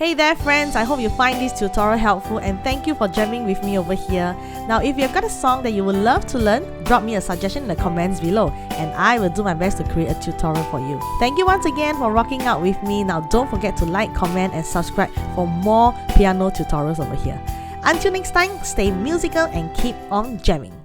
Hey there friends, I hope you find this tutorial helpful and thank you for jamming with me over here. Now if you've got a song that you would love to learn, drop me a suggestion in the comments below and I will do my best to create a tutorial for you. Thank you once again for rocking out with me. Now don't forget to like, comment and subscribe for more piano tutorials over here. Until next time, stay musical and keep on jamming.